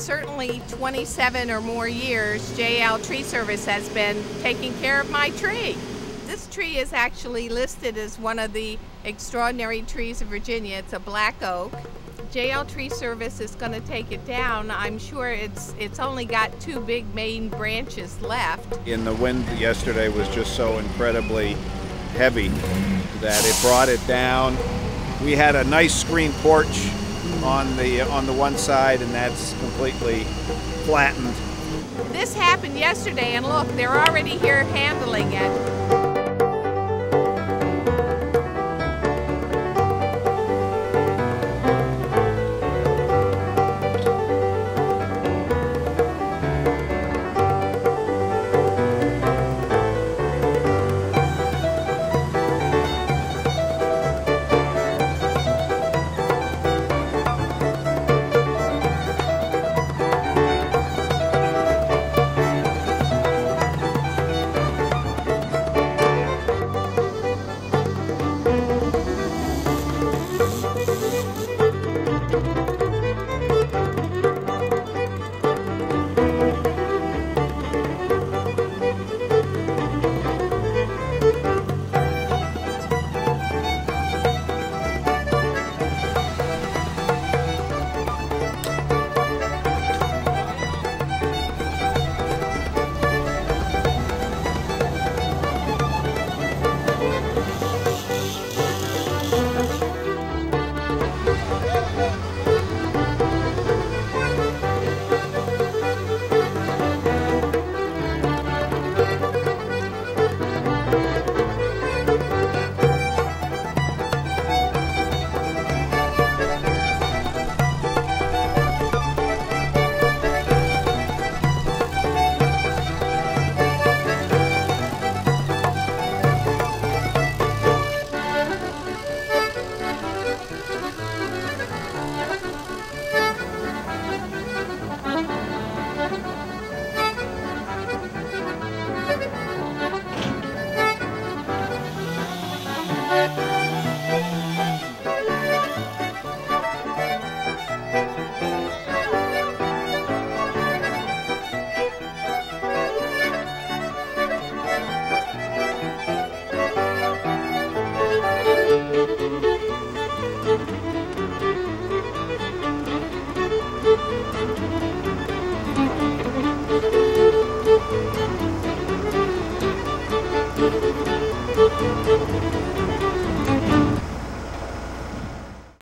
certainly 27 or more years, JL Tree Service has been taking care of my tree. This tree is actually listed as one of the extraordinary trees of Virginia. It's a black oak. JL Tree Service is going to take it down. I'm sure it's only got two big main branches left. And the wind yesterday was just so incredibly heavy that it brought it down. We had a nice screen porch on the one side, and that's completely flattened. This happened yesterday, and look, they're already here handling it.